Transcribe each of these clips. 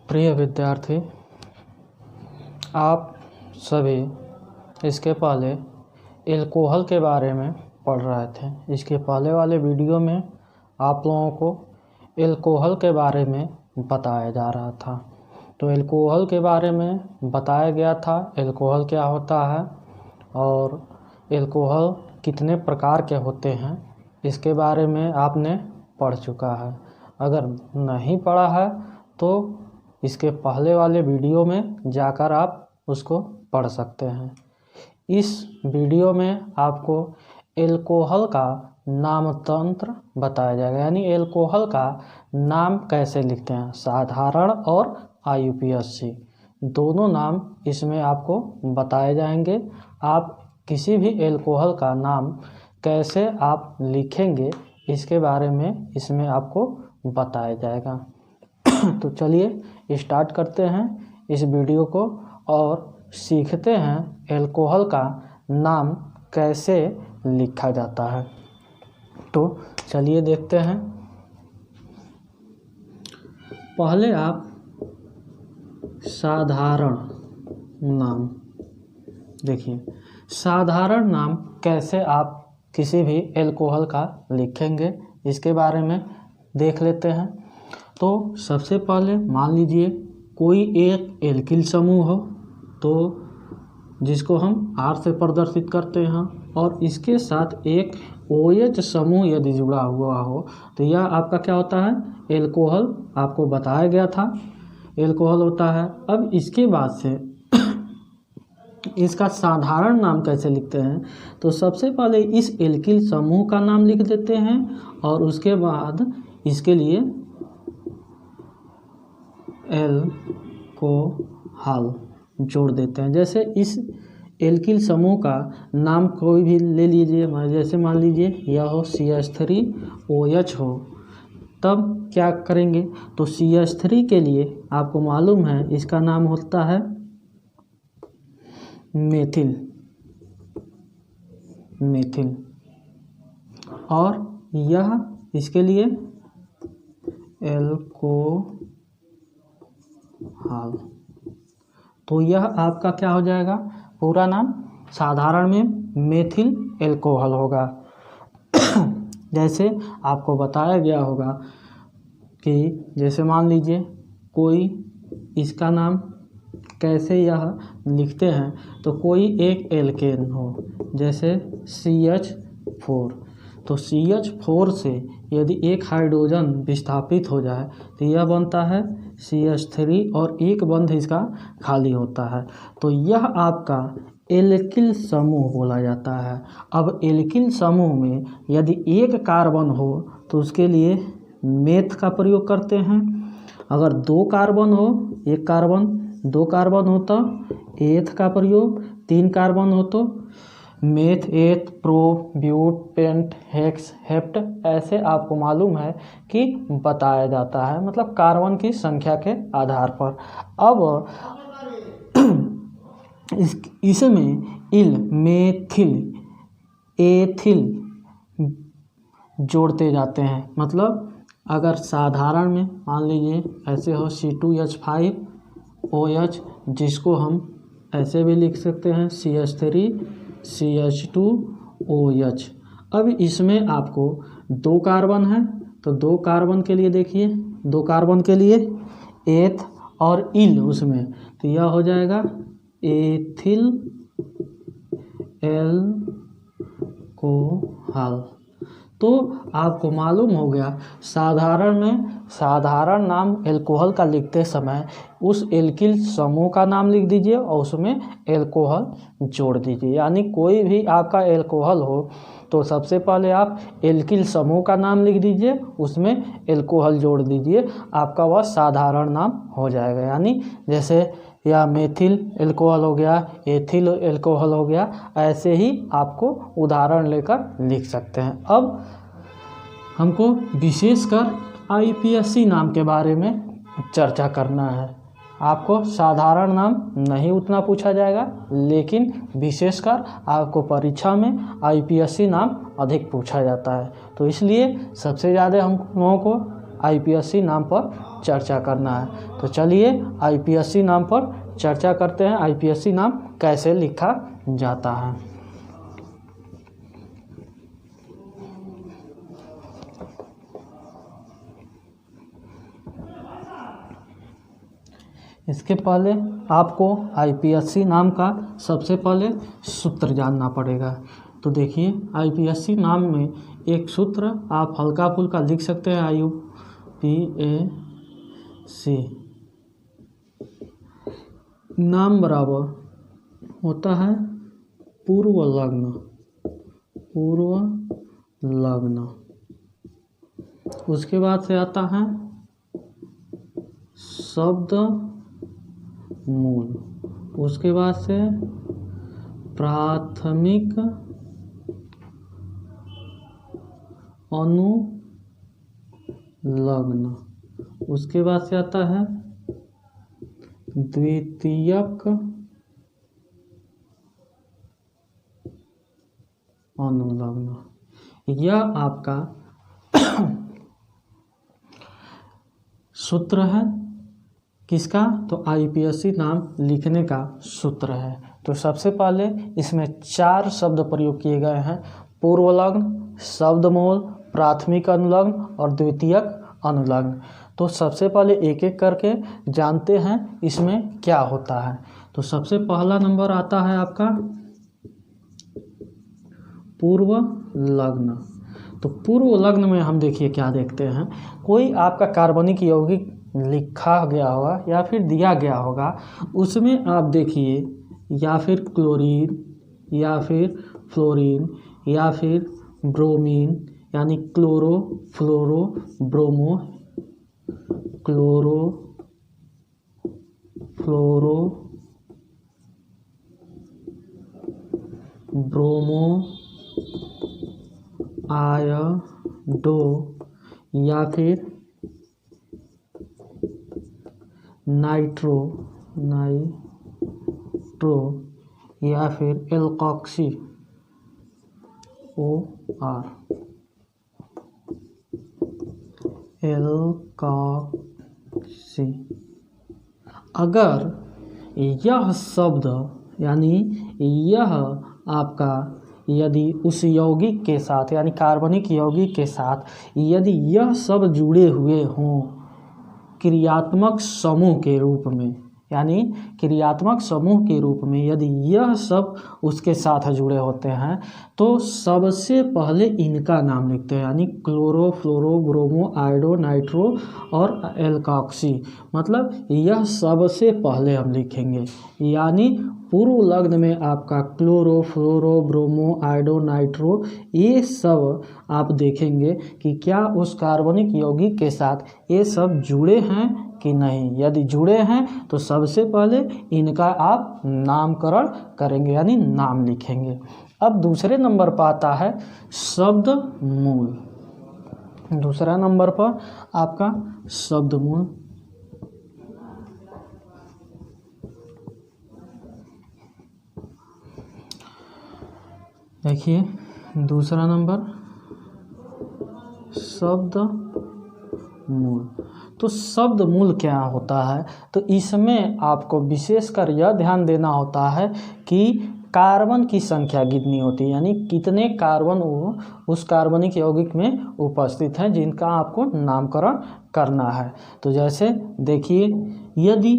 प्रिय विद्यार्थी, आप सभी इसके पहले एल्कोहल के बारे में पढ़ रहे थे। इसके पहले वाले वीडियो में आप लोगों को एल्कोहल के बारे में बताया जा रहा था। तो एल्कोहल के बारे में बताया गया था, एल्कोहल क्या होता है और एल्कोहल कितने प्रकार के होते हैं, इसके बारे में आपने पढ़ चुका है। अगर नहीं पढ़ा है तो इसके पहले वाले वीडियो में जाकर आप उसको पढ़ सकते हैं। इस वीडियो में आपको एल्कोहल का नाम तंत्र बताया जाएगा, यानी एल्कोहल का नाम कैसे लिखते हैं। साधारण और IUPAC दोनों नाम इसमें आपको बताए जाएंगे। आप किसी भी एल्कोहल का नाम कैसे आप लिखेंगे इसके बारे में इसमें आपको बताया जाएगा। तो चलिए स्टार्ट करते हैं इस वीडियो को और सीखते हैं एल्कोहल का नाम कैसे लिखा जाता है। तो चलिए देखते हैं। पहले आप साधारण नाम देखिए, साधारण नाम कैसे आप किसी भी एल्कोहल का लिखेंगे इसके बारे में देख लेते हैं। तो सबसे पहले मान लीजिए कोई एक एल्किल समूह हो, तो जिसको हम R से प्रदर्शित करते हैं, और इसके साथ एक OH समूह यदि जुड़ा हुआ हो तो यह आपका क्या होता है, एल्कोहल। आपको बताया गया था एल्कोहल होता है। अब इसके बाद से इसका साधारण नाम कैसे लिखते हैं, तो सबसे पहले इस एल्किल समूह का नाम लिख देते हैं और उसके बाद इसके लिए एल्कोहल जोड़ देते हैं। जैसे इस एल्किल समूह का नाम कोई भी ले लीजिए, जैसे मान लीजिए यह हो CH3OH हो, तब क्या करेंगे, तो CH3 के लिए आपको मालूम है इसका नाम होता है मेथिल, और यह इसके लिए एल्कोहल। तो यह आपका क्या हो जाएगा, पूरा नाम साधारण में मेथिल एल्कोहल होगा। जैसे आपको बताया गया होगा कि जैसे मान लीजिए कोई इसका नाम कैसे यह लिखते हैं, तो कोई एक एल्केन हो जैसे CH4, तो CH4 से यदि एक हाइड्रोजन विस्थापित हो जाए तो यह बनता है CH3 और एक बंध इसका खाली होता है। तो यह आपका एल्किल समूह बोला जाता है। अब एल्किल समूह में यदि एक कार्बन हो तो उसके लिए मेथ का प्रयोग करते हैं। अगर दो कार्बन हो, एक कार्बन दो कार्बन हो तो एथ का प्रयोग, तीन कार्बन हो तो meth, eth, pro, but, pent, hex, hept, ऐसे आपको मालूम है कि बताया जाता है, मतलब कार्बन की संख्या के आधार पर। अब इसमें इल, मेथिल, एथिल जोड़ते जाते हैं। मतलब अगर साधारण में मान लीजिए ऐसे हो C2H5OH, जिसको हम ऐसे भी लिख सकते हैं CH3CH2OH। अब इसमें आपको दो कार्बन है, तो दो कार्बन के लिए देखिए, दो कार्बन के लिए एथ और इल उसमें, तो यह हो जाएगा एथिल एल्कोहल। तो आपको मालूम हो गया साधारण में साधारण नाम एल्कोहल का लिखते समय उस एल्किल समूह का नाम लिख दीजिए और उसमें एल्कोहल जोड़ दीजिए। यानी कोई भी आपका एल्कोहल हो तो सबसे पहले आप एल्किल समूह का नाम लिख दीजिए, उसमें एल्कोहल जोड़ दीजिए, आपका वह साधारण नाम हो जाएगा। यानी जैसे या मेथिल एल्कोहल हो गया, एथिल एल्कोहल हो गया, ऐसे ही आपको उदाहरण लेकर लिख सकते हैं। अब हमको विशेषकर IUPAC नाम के बारे में चर्चा करना है। आपको साधारण नाम नहीं उतना पूछा जाएगा, लेकिन विशेषकर आपको परीक्षा में IUPAC नाम अधिक पूछा जाता है। तो इसलिए सबसे ज़्यादा हम लोगों को आईपीएससी नाम पर चर्चा करना है। तो चलिए आईपीएससी नाम पर चर्चा करते हैं। आईपीएससी नाम कैसे लिखा जाता है। इसके पहले आपको आईपीएससी नाम का सबसे पहले सूत्र जानना पड़ेगा। तो देखिए आईपीएससी नाम में एक सूत्र आप हल्का फुल्का लिख सकते हैं। आईयूपीएसी नाम बराबर होता है पूर्व लग्न। उसके बाद से आता है शब्द मूल। उसके बाद से प्राथमिक अनुलग्न। उसके बाद से आता है द्वितीयक अनुलग्न। यह आपका सूत्र है किसका? तो आईपीएससी नाम लिखने का सूत्र है। तो सबसे पहले इसमें 4 शब्द प्रयोग किए गए हैं: पूर्वलग्न, शब्दमूल, प्राथमिक अनुलग्न और द्वितीयक अनुलग्न। तो सबसे पहले एक एक करके जानते हैं इसमें क्या होता है। तो सबसे पहला नंबर आता है आपका पूर्व लग्न। तो पूर्व लग्न में हम देखिए क्या देखते हैं, कोई आपका कार्बनिक यौगिक लिखा गया होगा या फिर दिया गया होगा, उसमें आप देखिए या फिर क्लोरीन या फिर फ्लोरीन या फिर ब्रोमीन यानी क्लोरो फ्लोरो ब्रोमो, क्लोरो फ्लोरो ब्रोमो आयोडो या फिर नाइट्रो या फिर एल्कॉक्सी OR एल्कॉक्सी। अगर यह शब्द यानी यह आपका यदि उस यौगिक के साथ यानी कार्बनिक यौगिक के साथ यदि यह सब जुड़े हुए हों क्रियात्मक समूह के रूप में, यानी क्रियात्मक समूह के रूप में यदि यह सब उसके साथ जुड़े होते हैं तो सबसे पहले इनका नाम लिखते हैं, यानी क्लोरो फ्लोरो ब्रोमो आयोडो नाइट्रो और एल्कॉक्सी। मतलब यह सबसे पहले हम लिखेंगे। यानी पूर्व लग्न में आपका क्लोरो फ्लोरो ब्रोमो आयोडो नाइट्रो ये सब आप देखेंगे कि क्या उस कार्बनिक यौगिक के साथ ये सब जुड़े हैं कि नहीं। यदि जुड़े हैं तो सबसे पहले इनका आप नामकरण करेंगे यानी नाम लिखेंगे। अब दूसरे नंबर पर आता है शब्द मूल। दूसरा नंबर पर आपका शब्द मूल। देखिए दूसरा नंबर शब्द मूल। तो शब्द मूल क्या होता है? तो इसमें आपको विशेषकर यह ध्यान देना होता है कि कार्बन की संख्या कितनी होती है, यानी कितने कार्बन उस कार्बनिक यौगिक में उपस्थित हैं जिनका आपको नामकरण करना है। तो जैसे देखिए यदि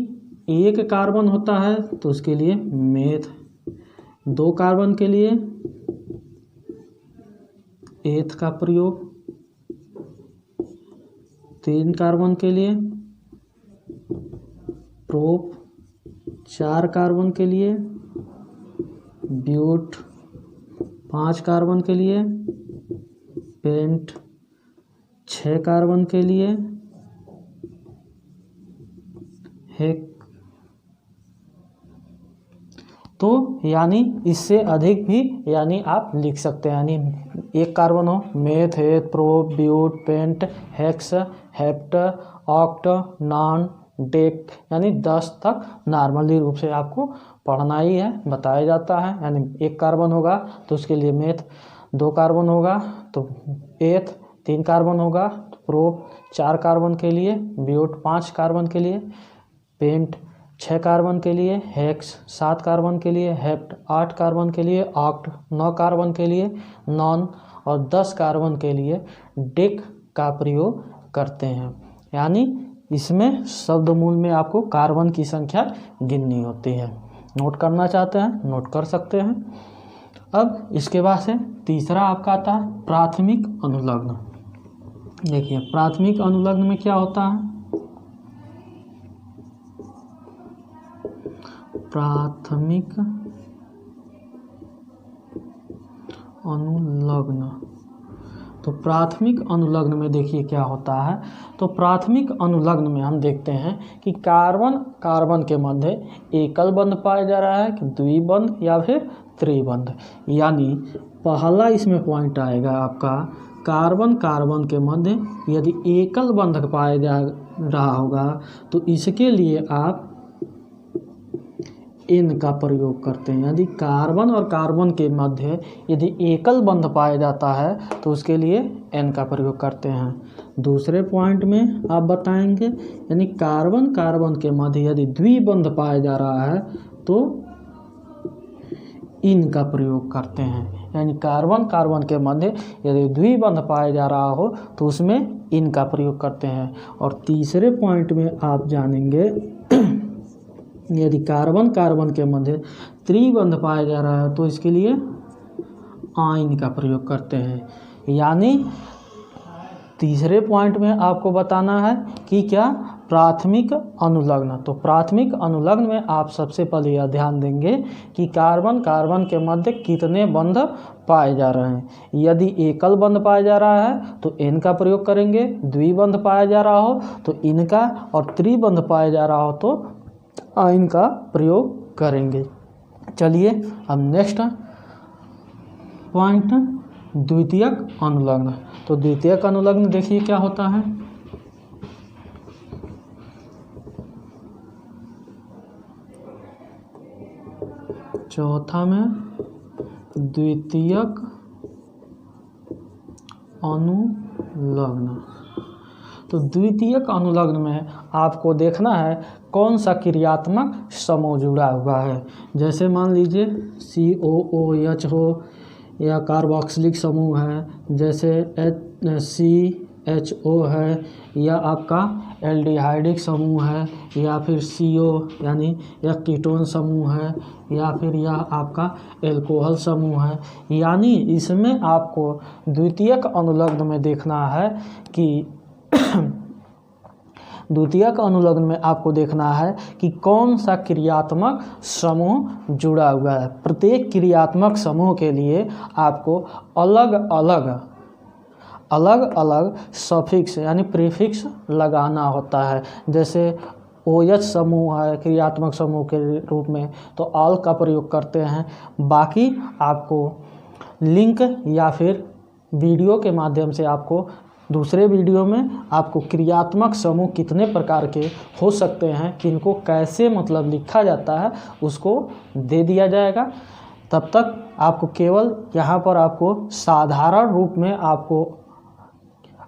1 कार्बन होता है तो उसके लिए मेथ, 2 कार्बन के लिए एथ का प्रयोग, 3 कार्बन के लिए प्रोप, 4 कार्बन के लिए ब्यूट, 5 कार्बन के लिए पेंट, 6 कार्बन के लिए हेक। तो यानी इससे अधिक भी यानी आप लिख सकते हैं, यानी 1 कार्बन हो meth eth prop but pent hex hept oct non dec, यानी 10 तक नॉर्मली रूप से आपको पढ़ना ही है, बताया जाता है। यानी 1 कार्बन होगा तो उसके लिए मेथ, 2 कार्बन होगा तो एथ, 3 कार्बन होगा तो प्रोप 4 कार्बन के लिए, ब्यूट 5 कार्बन के लिए, पेंट 6 कार्बन के लिए, हेक्स 7 कार्बन के लिए, हेप्ट 8 कार्बन के लिए, ऑक्ट 9 कार्बन के लिए, नॉन और 10 कार्बन के लिए डेक का प्रयोग करते हैं। यानी इसमें शब्द मूल में आपको कार्बन की संख्या गिननी होती है। नोट करना चाहते हैं नोट कर सकते हैं। अब इसके बाद से तीसरा आपका आता है प्राथमिक अनुलग्न। देखिए प्राथमिक अनुलग्न में क्या होता है, प्राथमिक अनुलग्न। तो प्राथमिक अनुलग्न में देखिए क्या होता है। तो प्राथमिक अनुलग्न में हम देखते हैं कि कार्बन कार्बन के मध्य एकल बंध पाया जा रहा है कि द्विबंध या फिर त्रिबंध। यानी पहला इसमें पॉइंट आएगा आपका कार्बन कार्बन के मध्य यदि एकल बंध पाया जा रहा होगा तो इसके लिए आप एन का प्रयोग करते हैं। यदि कार्बन और कार्बन के मध्य यदि एकल बंध पाया जाता है तो उसके लिए एन का प्रयोग करते हैं। दूसरे पॉइंट में आप बताएंगे यानी कार्बन कार्बन के मध्य यदि द्विबंध पाया जा रहा है तो इन का प्रयोग करते हैं। यानी कार्बन कार्बन के मध्य यदि द्विबंध पाया जा रहा हो तो उसमें इन का प्रयोग करते हैं। और तीसरे पॉइंट में आप जानेंगे यदि कार्बन कार्बन के मध्य त्रिबंध पाया जा रहा है तो इसके लिए आइन का प्रयोग करते हैं। यानी तीसरे पॉइंट में आपको बताना है कि क्या प्राथमिक अनुलग्न। तो प्राथमिक अनुलग्न में आप सबसे पहले यह ध्यान देंगे कि कार्बन कार्बन के मध्य कितने बंध पाए जा रहे हैं। यदि एकल बंध पाया जा रहा है तो एन का प्रयोग करेंगे, द्विबंध पाया जा रहा हो तो इनका, और त्रिबंध पाया जा रहा हो तो आइन का प्रयोग करेंगे। चलिए अब नेक्स्ट पॉइंट द्वितीयक अनुलग्न। तो द्वितीयक अनुलग्न देखिए क्या होता है। चौथा में द्वितीयक अनुलग्न। तो द्वितीयक अनुलग्न में आपको देखना है कौन सा क्रियात्मक समूह जुड़ा हुआ है। जैसे मान लीजिए COOH हो या कार्बोक्सिलिक समूह है, जैसे CHO है, या आपका एल्डिहाइडिक समूह है, या फिर CO यानी यह कीटोन समूह है, या फिर यह आपका एल्कोहल समूह है। यानी इसमें आपको द्वितीयक अनुलग्न में देखना है कि द्वितीयक अनुलग्न में आपको देखना है कि कौन सा क्रियात्मक समूह जुड़ा हुआ है। प्रत्येक क्रियात्मक समूह के लिए आपको अलग अलग सफिक्स यानी प्रीफिक्स लगाना होता है। जैसे OH समूह है क्रियात्मक समूह के रूप में तो ऑल का प्रयोग करते हैं। बाकी आपको लिंक या फिर वीडियो के माध्यम से आपको दूसरे वीडियो में आपको क्रियात्मक समूह कितने प्रकार के हो सकते हैं, किनको कैसे मतलब लिखा जाता है उसको दे दिया जाएगा। तब तक आपको केवल यहाँ पर आपको साधारण रूप में आपको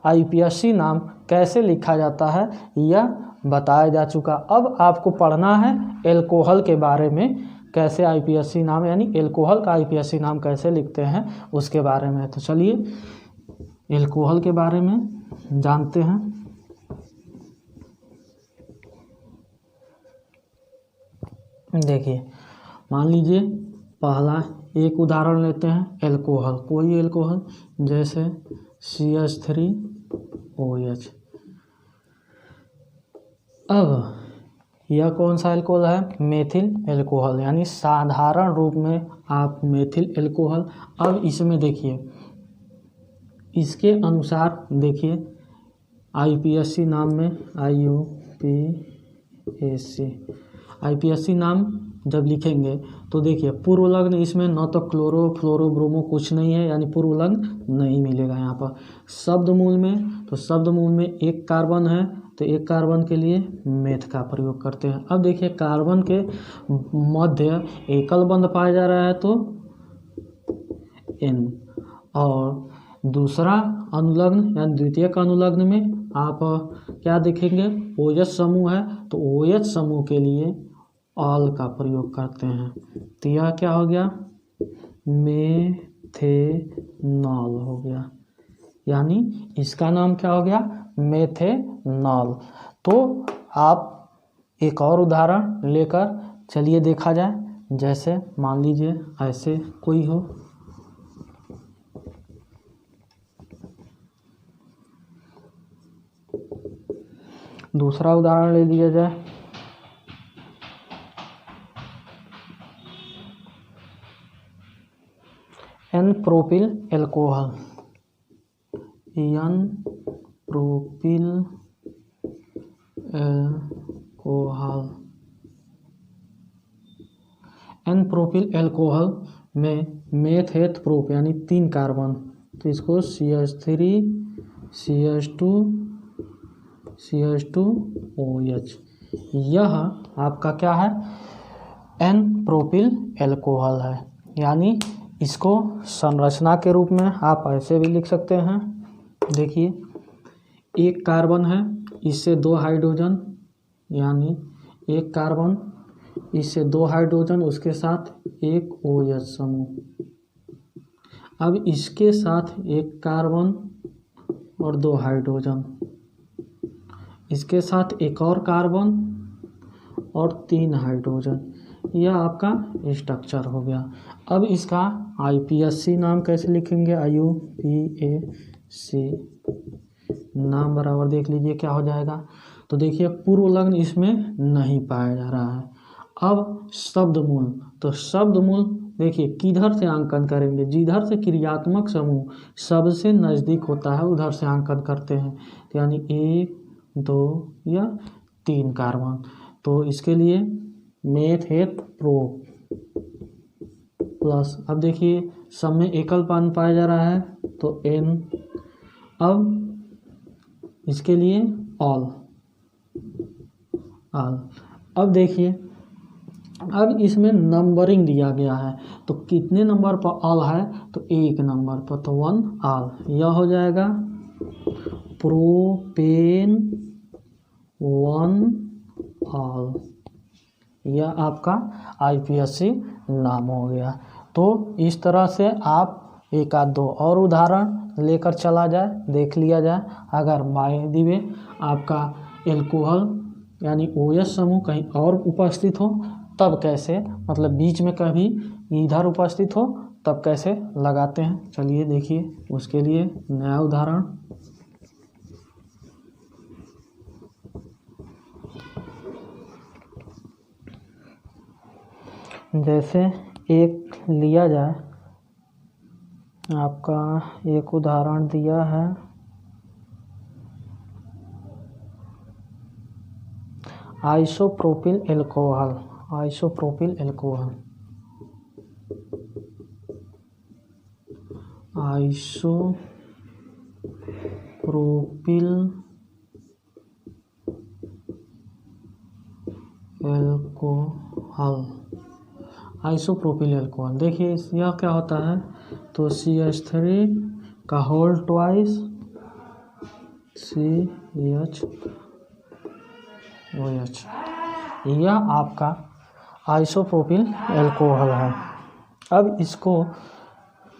IPSC नाम कैसे लिखा जाता है यह बताया जा चुका। अब आपको पढ़ना है एल्कोहल के बारे में, कैसे IPSC नाम यानी एल्कोहल का IPSC नाम कैसे लिखते हैं उसके बारे में। तो चलिए एल्कोहल के बारे में जानते हैं। देखिए मान लीजिए पहला एक उदाहरण लेते हैं एल्कोहल, कोई एल्कोहल जैसे CH3OH। अब यह कौन सा एल्कोहल है, मेथिल एल्कोहल यानी साधारण रूप में आप मेथिल एल्कोहल। अब इसमें देखिए इसके अनुसार देखिए IPSC नाम में IPSC नाम जब लिखेंगे तो देखिए पूर्वलग्न इसमें न तो क्लोरो फ्लोरो ब्रोमो कुछ नहीं है, यानी पूर्वलग्न नहीं मिलेगा यहाँ पर। शब्द मूल में तो शब्द मूल में एक कार्बन है तो एक कार्बन के लिए मेथ का प्रयोग करते हैं। अब देखिए कार्बन के मध्य एकल बंध पाया जा रहा है तो N, और दूसरा अनुलग्न यानी द्वितीयक अनुलग्न में आप क्या देखेंगे, OH समूह है तो OH समूह के लिए ऑल का प्रयोग करते हैं। तो यह क्या हो गया, मेथेनॉल हो गया, यानी इसका नाम क्या हो गया, मेथेनॉल। तो आप एक और उदाहरण लेकर चलिए देखा जाए। जैसे मान लीजिए ऐसे कोई हो, दूसरा उदाहरण ले लिया जाए। N propyl alcohol, n propyl alcohol, n propyl alcohol में मेथ एथ प्रोप यानी 3 कार्बन, तो इसको CH3 CH2 CH2 OH, यह आपका क्या है, एन प्रोपिल एल्कोहल है। यानी इसको संरचना के रूप में आप ऐसे भी लिख सकते हैं। देखिए एक कार्बन है, इससे 2 हाइड्रोजन, यानी एक कार्बन, इससे 2 हाइड्रोजन, उसके साथ एक OH समूह। अब इसके साथ एक कार्बन और 2 हाइड्रोजन, इसके साथ एक और कार्बन और 3 हाइड्रोजन, यह आपका स्ट्रक्चर हो गया। अब इसका IPSC नाम कैसे लिखेंगे, IUPAC नाम बराबर देख लीजिए क्या हो जाएगा। तो देखिए पूर्व लग्न इसमें नहीं पाया जा रहा है। अब शब्द मूल, तो शब्द मूल देखिए किधर से अंकन करेंगे, जिधर से क्रियात्मक समूह सबसे नज़दीक होता है उधर से अंकन करते हैं। तो यानी 1 2 या 3 कार्बन, तो इसके लिए मेथ एथ प्रोप प्लस, अब देखिए सब में एकल पान पाया जा रहा है तो N, अब इसके लिए ऑल। अब देखिए अब इसमें नंबरिंग दिया गया है, तो कितने नंबर पर ऑल है, तो 1 नंबर पर, तो 1 ऑल, यह हो जाएगा प्रोपेन 1 ऑल, यह आपका IPSC नाम हो गया। तो इस तरह से आप एक आध 2 और उदाहरण लेकर चला जाए, देख लिया जाए। अगर बाय द वे आपका एल्कोहल यानी OH समूह कहीं और उपस्थित हो तब कैसे, मतलब बीच में कभी इधर उपस्थित हो तब कैसे लगाते हैं, चलिए देखिए उसके लिए नया उदाहरण। जैसे एक लिया जाए, आपका एक उदाहरण दिया है isopropyl alcohol, isopropyl alcohol, isopropyl alcohol, isopropyl alcohol. देखिए यह क्या होता है, तो CH3 का होल ट्वाइस CHOH, यह आपका आइसोप्रोपिल एल्कोहल है। अब इसको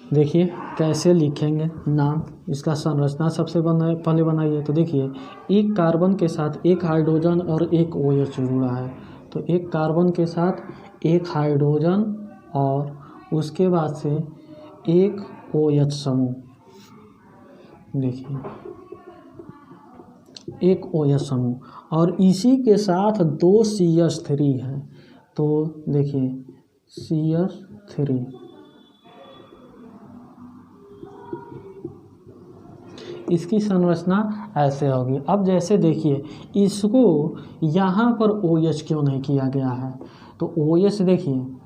देखिए कैसे लिखेंगे नाम, इसका संरचना सबसे पहले बनाइए। तो देखिए एक कार्बन के साथ एक हाइड्रोजन और एक OH जुड़ा है, तो एक कार्बन के साथ एक हाइड्रोजन और उसके बाद से एक OH समूह, देखिए एक OH समूह, और इसी के साथ 2 CH3 है, तो देखिए CH3, इसकी संरचना ऐसे होगी। अब जैसे देखिए इसको यहाँ पर OH क्यों नहीं किया गया है, तो OH देखिए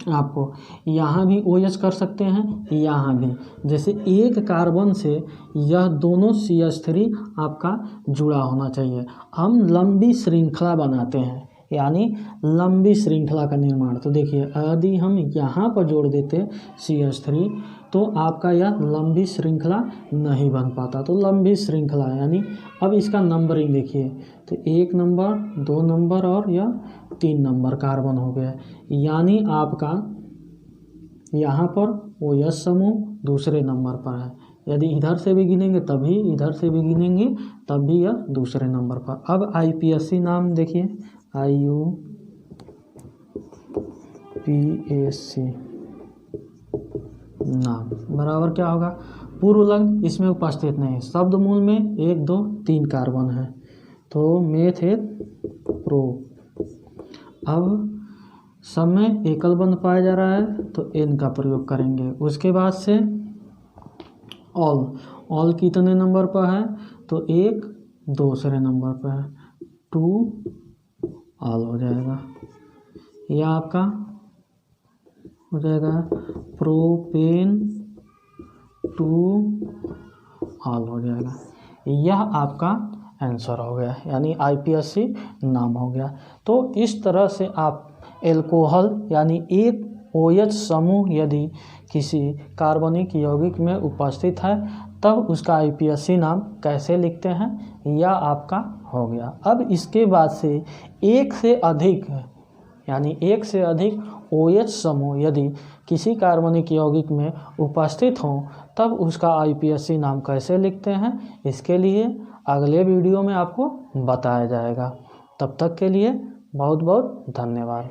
आपको यहाँ भी OH कर सकते हैं, यहाँ भी, जैसे एक कार्बन से यह दोनों CH3 आपका जुड़ा होना चाहिए। हम लंबी श्रृंखला बनाते हैं, यानी लंबी श्रृंखला का निर्माण। तो देखिए यदि हम यहाँ पर जोड़ देते CH3 तो आपका यह लंबी श्रृंखला नहीं बन पाता। तो लंबी श्रृंखला यानी अब इसका नंबरिंग देखिए, तो 1 नंबर 2 नंबर और यह 3 नंबर कार्बन हो गया, यानी आपका यहाँ पर OH समूह दूसरे नंबर पर है। यदि इधर से भी गिनेंगे तभी, इधर से भी गिनेंगे तब भी यह दूसरे नंबर पर। अब IUPAC नाम देखिए, IUPAC नाम बराबर क्या होगा, पूर्व लग्न इसमें उपस्थित नहीं, शब्द मूल में 1 2 3 कार्बन है, तो मेथ प्रो। अब सब में एकल बंध पाया जा रहा है तो N का प्रयोग करेंगे। उसके बाद से ऑल कितने नंबर पर है, तो 1 दूसरे नंबर पर है, 2 ऑल हो जाएगा। यह आपका हो जाएगा प्रोपेन 2 ऑल हो जाएगा। यह आपका आंसर हो गया, यानी IUPAC नाम हो गया। तो इस तरह से आप एल्कोहल यानी एक OH समूह यदि किसी कार्बनिक यौगिक में उपस्थित है तब उसका IUPAC नाम कैसे लिखते हैं, यह आपका हो गया। अब इसके बाद से एक से अधिक OH समूह यदि किसी कार्बनिक यौगिक में उपस्थित हों तब उसका IUPAC नाम कैसे लिखते हैं, इसके लिए अगले वीडियो में आपको बताया जाएगा। तब तक के लिए बहुत बहुत धन्यवाद।